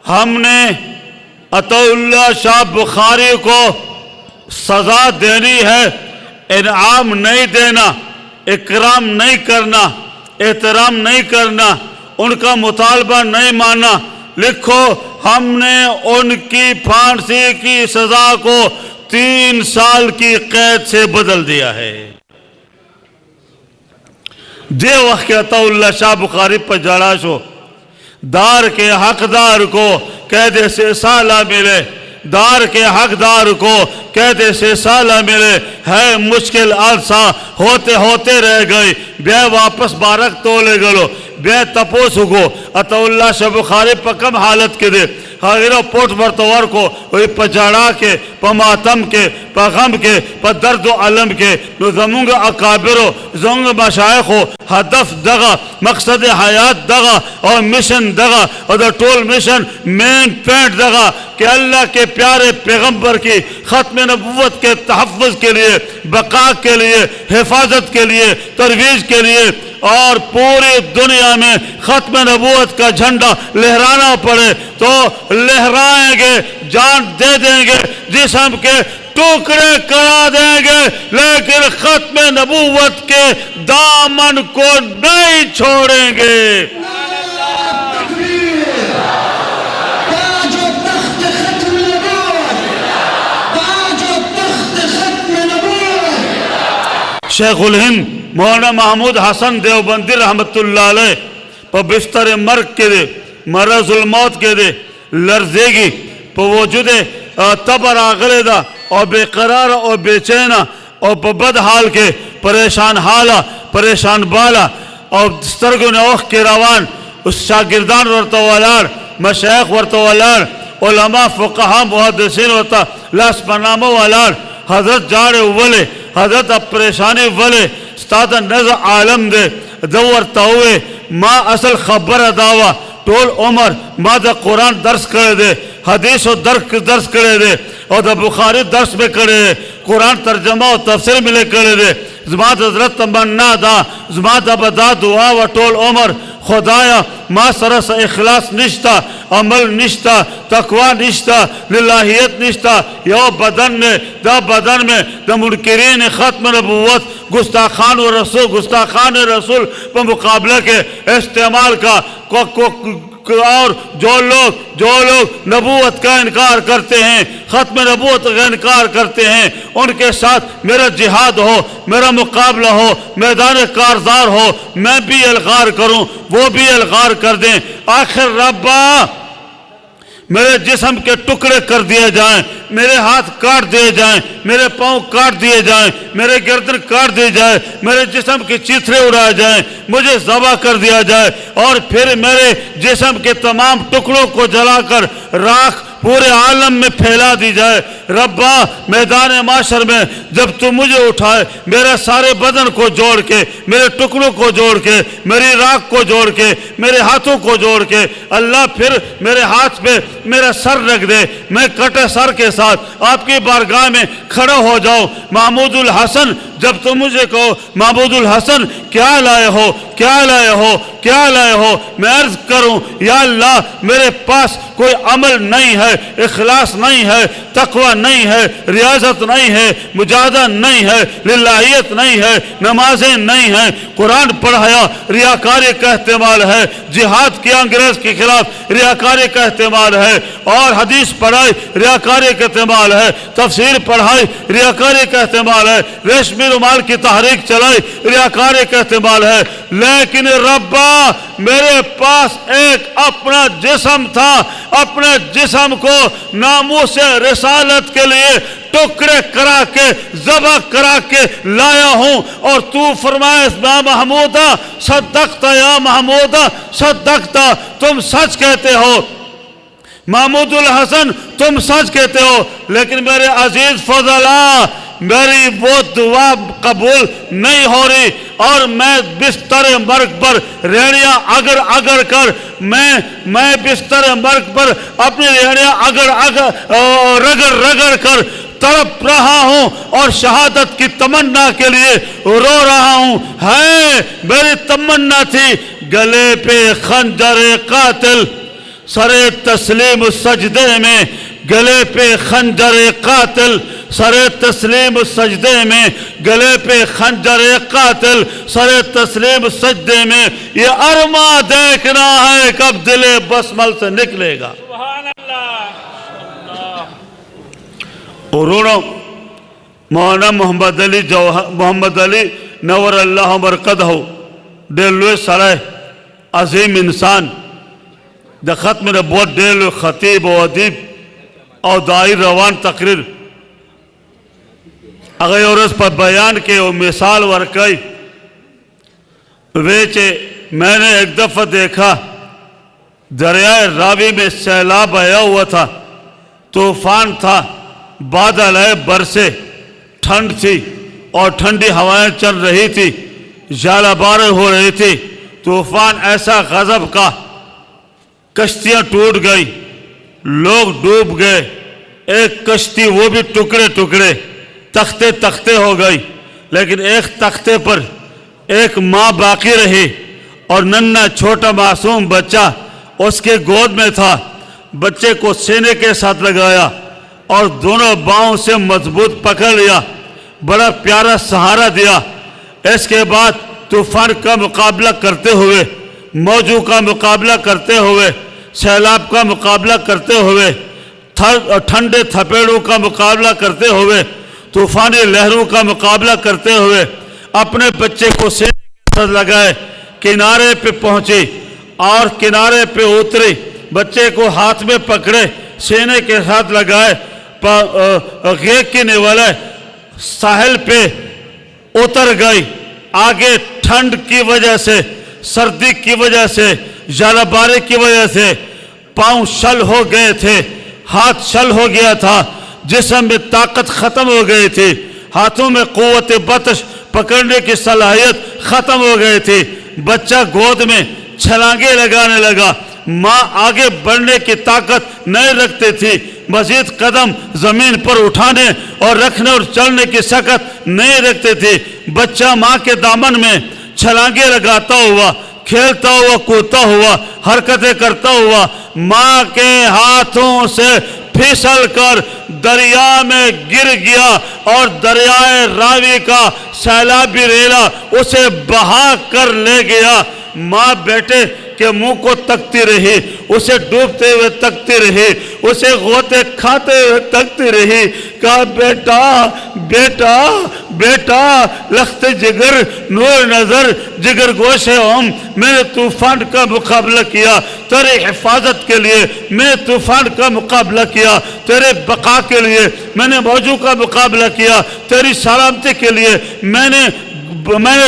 ہم نے عطا اللہ شاہ بخاری کو سزا دینی ہے، انعام نہیں دینا، اکرام نہیں کرنا، احترام نہیں کرنا، ان کا مطالبہ نہیں ماننا۔ لکھو ہم نے ان کی پھانسی کی سزا کو 3 سال کی قید سے بدل دیا ہے۔ دے وقت عطا اللہ شاہ بخاری پر جڑا شو دار کے حقدار کو قید سے سالہ ملے، دار کے حقدار کو قید سے سالہ ملے، ہے مشکل عرصہ ہوتے ہوتے رہ گئی، بے واپس بارک تولے گلو، بے تپوس کو عطا اللہ شاہ بخاری پر کم حالت کے دے خاگرہ پوٹ برتوار کو وہی پا جڑا کے، پا ماتم کے، پا غم کے، پا درد و علم کے، نو زمونگ اکابرو زمونگ مشایخو ہدف دغا، مقصد حیات دغا اور مشن دغا، اور دا ٹول مشن مین پینٹ دغا کہ اللہ کے پیارے پیغمبر کی ختم نبوت کے تحفظ کے لیے، بقا کے لیے، حفاظت کے لیے، ترویج کے لیے، اور پوری دنیا میں ختم نبوت کا جھنڈا لہرانا پڑے تو لہرائیں گے، جان دے دیں گے، جسم کے ٹکڑے کرا دیں گے، لیکن ختم نبوت کے دامن کو نہیں چھوڑیں گے۔ شیخ الہند مولانا محمود حسن دیوبندی رحمت اللہ علیہ پا بستر مرگ کے دے، مرض الموت کے دے، لرزیگی پا وجود تبر آغلے دا اور بے قرار اور بے چینہ اور پا بد حال کے پریشان حالا، پریشان بالا اور سترگو نوخ کے روان اس شاگردان ورطوالار، مشایخ ورطوالار، علماء فقہاں محدثین ورطا لاس پنامو والار، حضرت جاڑے ولے، حضرت اب پریشانی ولے، استاد نظر عالم دے دور تاوے ما اصل خبر داوا طول عمر ما دا قرآن درس کرے دے، حدیث و درس کرے دے، اور دا بخاری درس میں کرے دے، قرآن ترجمہ و تفسیر ملے کرے دے، زماد حضرت تمنا دا، زماد ابدا دعا و طول عمر خدایا ما سرس اخلاص نشتا، عمل نشتا، تقوی نشتا، للہیت نشتا، یو بدن میں دا بدن میں دا منکرین ختم نبوت گستاخان رسول پر مقابلہ کے استعمال کا اور جو لوگ نبوت کا انکار کرتے ہیں، ختم نبوت کا انکار کرتے ہیں، ان کے ساتھ میرا جہاد ہو، میرا مقابلہ ہو، میدان کارزار ہو، میں بھی الغار کروں، وہ بھی الغار کر دیں۔ آخر ربا میرے جسم کے ٹکڑے کر دیے جائیں، میرے ہاتھ کاٹ دیے جائیں، میرے پاؤں کاٹ دیے جائیں، میرے گردن کاٹ دی جائے، میرے جسم کے چیتھرے اڑائے جائیں، مجھے ذبح کر دیا جائے، اور پھر میرے جسم کے تمام ٹکڑوں کو جلا کر راکھ پورے عالم میں پھیلا دی جائے۔ ربا میدان معاشر میں جب تو مجھے اٹھائے، میرے سارے بدن کو جوڑ کے، میرے ٹکڑوں کو جوڑ کے، میری راکھ کو جوڑ کے، میرے ہاتھوں کو جوڑ کے، اللہ پھر میرے ہاتھ پہ میرا سر رکھ دے، میں کٹے سر کے ساتھ آپ کی بارگاہ میں کھڑا ہو جاؤں۔ محمود الحسن جب تم مجھے کہو محمود الحسن کیا لائے ہو، کیا لائے ہو، کیا لائے ہو، میں عرض کروں یا اللہ میرے پاس کوئی عمل نہیں ہے، اخلاص نہیں ہے، تقوی نہیں ہے، ریاضت نہیں ہے، مجاہدہ نہیں ہے، للہیت نہیں ہے، نمازیں نہیں ہیں، قرآن پڑھایا ریاکاری کا احتمال ہے، جہاد کیا انگریز کے خلاف ریاکاری کا احتمال ہے، اور حدیث پڑھائی ریاکاری کا احتمال ہے، تفسیر پڑھائی ریاکاری کا احتمال ہے، ریشمی رومال کی تحریک چلائی ریاکاری کا احتمال ہے، لیکن ربا میرے پاس ایک اپنا جسم تھا، اپنے جسم کو ناموس رسالت کے لیے ٹکڑے کرا کے ذبح کرا کے لایا ہوں، اور تو فرمائے یا محمودہ صدقتا، یا محمودہ صدقتا، تم سچ کہتے ہو محمود الحسن، تم سچ کہتے ہو، لیکن میرے عزیز فضلاء میری وہ دعا قبول نہیں ہو رہی، اور میں بستر مرگ پر ریڑیاں اگر کر میں بستر مرگ پر اپنی ریڑیاں رگڑ کر تڑپ رہا ہوں، اور شہادت کی تمنا کے لیے رو رہا ہوں۔ ہے میری تمنا تھی گلے پہ خنجر قاتل سرے تسلیم سجدے میں گلے پہ خنجر قاتل، سرے تسلیم سجدے میں گلے پہ خنجر قاتل، سرے تسلیم سجدے میں یہ ارما دیکھنا ہے کب دل بسمل سے نکلے گا۔ سبحان اللہ۔ اورونو مولانا محمد علی نور اللہ مرقدہ ڈیلوے سرائے عظیم انسان دا ختم نبوت ڈیلوے خطیب و ادیب اور دائی روان تقریر اگر اور اس پر بیان کے وہ مثال ورکائی ویچے میں نے ایک دفعہ دیکھا دریائے راوی میں سیلاب آیا ہوا تھا، طوفان تھا، بادل آئے برسے، ٹھنڈ تھی اور ٹھنڈی ہوائیں چل رہی تھی، ژالہ باریں ہو رہی تھی، طوفان ایسا غضب کا، کشتیاں ٹوٹ گئی، لوگ ڈوب گئے، ایک کشتی وہ بھی ٹکڑے ٹکڑے، تختے تختے ہو گئی، لیکن ایک تختے پر ایک ماں باقی رہی اور ننھا چھوٹا معصوم بچہ اس کے گود میں تھا۔ بچے کو سینے کے ساتھ لگایا اور دونوں باؤں سے مضبوط پکڑ لیا، بڑا پیارا سہارا دیا۔ اس کے بعد طوفان کا مقابلہ کرتے ہوئے، موجوں کا مقابلہ کرتے ہوئے، سیلاب کا مقابلہ کرتے ہوئے، ٹھنڈے تھپیڑوں کا مقابلہ کرتے ہوئے، طوفانی لہروں کا مقابلہ کرتے ہوئے اپنے بچے کو سینے کے ساتھ لگائے، کنارے پہ پہنچی اور کنارے پہ اتری، بچے کو ہاتھ میں پکڑے، سینے کے ساتھ لگائے، غیق کی نوالے ساحل پہ اتر گئی۔ آگے ٹھنڈ کی وجہ سے، سردی کی وجہ سے، ژالہ باری کی وجہ سے پاؤں شل ہو گئے تھے، ہاتھ شل ہو گیا تھا، جسم میں طاقت ختم ہو گئی تھی، ہاتھوں میں قوت بطش پکڑنے کی صلاحیت ختم ہو گئی تھی۔ بچہ گود میں چھلانگے لگانے لگا، ماں آگے بڑھنے کی طاقت نہیں رکھتی تھی، مزید قدم زمین پر اٹھانے اور رکھنے اور چلنے کی سکت نہیں رکھتی تھی۔ بچہ ماں کے دامن میں چھلانگے لگاتا ہوا، کھیلتا ہوا، کودتا ہوا، حرکتیں کرتا ہوا ماں کے ہاتھوں سے پھسل کر دریا میں گر گیا اور دریائے راوی کا سیلابی ریلا اسے بہا کر لے گیا۔ ماں بیٹے کے منہ کو تکتی رہی، اسے ڈوبتے ہوئے تکتی رہی، اسے غوطے کھاتے ہوئے تکتی رہی، کہا بیٹا بیٹا بیٹا، لخت جگر نور نظر جگر گوش ہم، میں نے طوفان کا مقابلہ کیا تیرے حفاظت کے لیے، میں نے طوفان کا مقابلہ کیا تیرے بقا کے لیے، میں نے موجوں کا مقابلہ کیا تیری سلامتی کے لیے، میں نے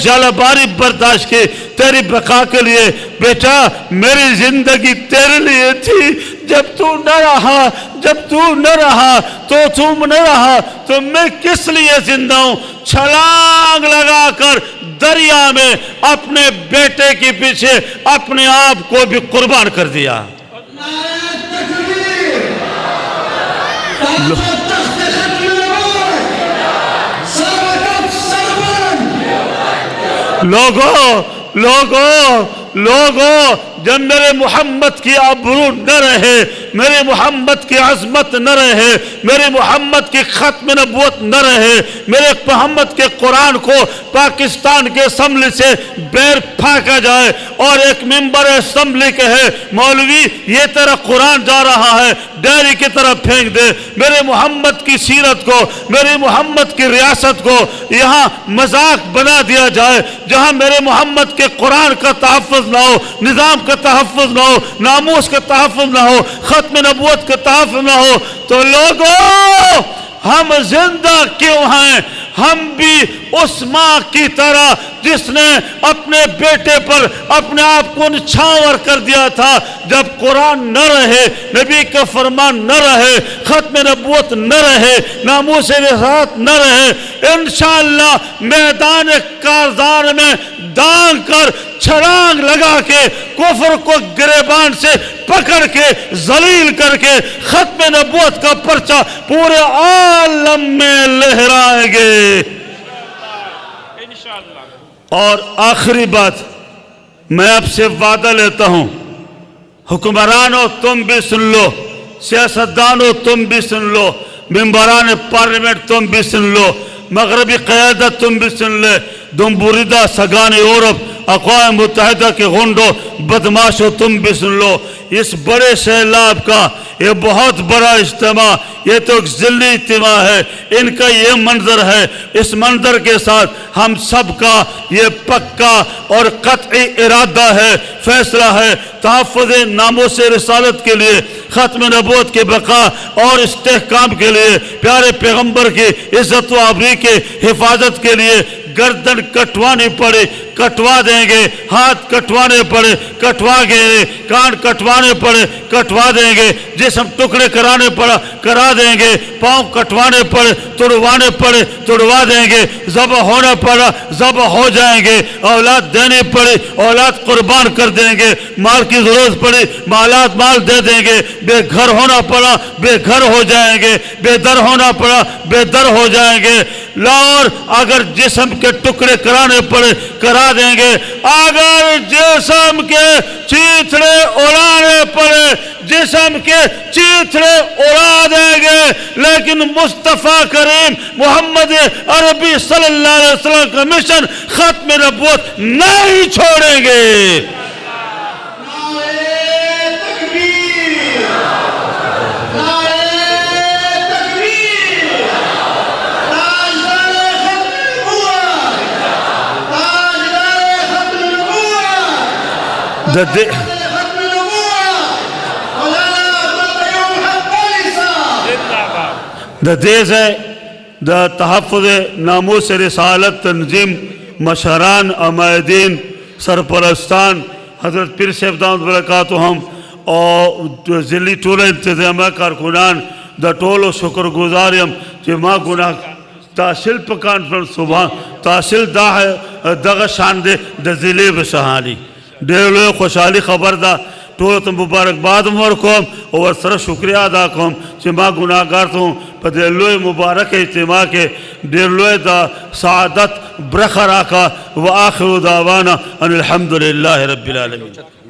ژالہ باری برداشت کی تیری بقا کے لیے۔ بیٹا میری زندگی تیرے لیے تھی، جب تو نہ رہا تو تم نہ رہا تو میں کس لیے زندہ ہوں؟ چھلانگ لگا کر دریا میں اپنے بیٹے کے پیچھے اپنے آپ کو بھی قربان کر دیا۔ لوگوں جب میرے محمد کی آبرو نہ رہے، میرے محمد کی عظمت نہ رہے، میرے محمد کی ختم نبوت نہ رہے، میرے محمد کے قرآن کو پاکستان کے اسمبلی سے بیر پھینکا جائے اور ایک ممبر اسمبلی کہے مولوی یہ تیرا قرآن جا رہا ہے، ڈیری کی طرف پھینک دے، میرے محمد کی سیرت کو، میرے محمد کی ریاست کو یہاں مذاق بنا دیا جائے، جہاں میرے محمد کے قرآن کا تحفظ نہ ہو، نظام کا تحفظ نہ ہو، ناموس کا تحفظ نہ ہو، ختم نبوت کا تحفظ نہ ہو، تو لوگوں ہم زندہ کیوں ہیں؟ ہم بھی اس ماں کی طرح جس نے اپنے بیٹے پر اپنے آپ کو نچھاور کر دیا تھا، جب قرآن نہ رہے، نبی کا فرمان نہ رہے، ختم نبوت نہ رہے، ناموس رسالت نہ رہے، انشاءاللہ میدان کارزار میں دانگ کر چھلانگ لگا کے کفر کو گریبان سے پکڑ کے ذلیل کر کے ختم نبوت کا پرچہ پورے عالم میں لہرائیں گے۔ اور آخری بات میں آپ سے وعدہ لیتا ہوں، حکمرانوں تم بھی سن لو، سیاستدانوں تم بھی سن لو، ممبران پارلیمنٹ تم بھی سن لو، مغربی قیادت تم بھی سن لے، دمبوریدہ سگان یورپ، اقوام متحدہ کے غنڈوں بدماشوں تم بھی سن لو۔ اس بڑے سیلاب کا یہ بہت بڑا اجتماع، یہ تو ایک ذلی اجتماع ہے، ان کا یہ منظر ہے۔ اس منظر کے ساتھ ہم سب کا یہ پکا اور قطعی ارادہ ہے، فیصلہ ہے، تحفظ ناموس رسالت کے لیے، ختم نبوت کی بقا اور استحکام کے لیے، پیارے پیغمبر کی عزت و آبروئی کی حفاظت کے لیے گردن کٹوانی پڑے کٹوا دیں گے، ہاتھ کٹوانے پڑے کٹوا گے، کان کٹوانے پڑے کٹوا دیں گے، جسم ٹکڑے کرانے پڑا کرا دیں گے، پاؤں کٹوانے پڑے توڑوانے پڑے توڑوا دیں گے، ذبح ہونا پڑا ذبح ہو جائیں گے، اولاد دینی پڑی اولاد قربان کر دیں گے، مال کی ضرورت پڑی مال دے دیں گے، بے گھر ہونا پڑا بے گھر ہو جائیں گے، بے در ہونا پڑا بے در ہو جائیں گے، اور اگر جسم کے ٹکڑے کرانے پڑے کرا دیں گے، اگر جسم کے چیتھڑے اڑانے پڑے جسم کے چیتھڑے اڑا دیں گے، لیکن مصطفیٰ کریم محمد عربی صلی اللہ علیہ وسلم کا مشن ختم نبوت نہیں چھوڑیں گے۔ The دیزے دا تحفظ ناموس رسالت تنظیم مشہران عمائدین سرپرستان حضرت پیر صاحب دامت برکاتہ ہم اور ذلی ٹولہ انتظامیہ کارکنان دا ٹولو شکر گزاریم کہ ما گناہ تحصیل پہ کانفرنس صبح تحصیل دغ شاندے دا ذلی بشہانی ڈیلوے خوشحالی خبر دا ٹولت مبارک بعد مرکوم اور سر شکریہ ادا کوم کہ ما گناہگار توں پہ ڈیلوے مبارک اجتماع کے ڈیلوے دا سعادت برخراکا و آخر دعوانا ان الحمدللہ رب العالمین۔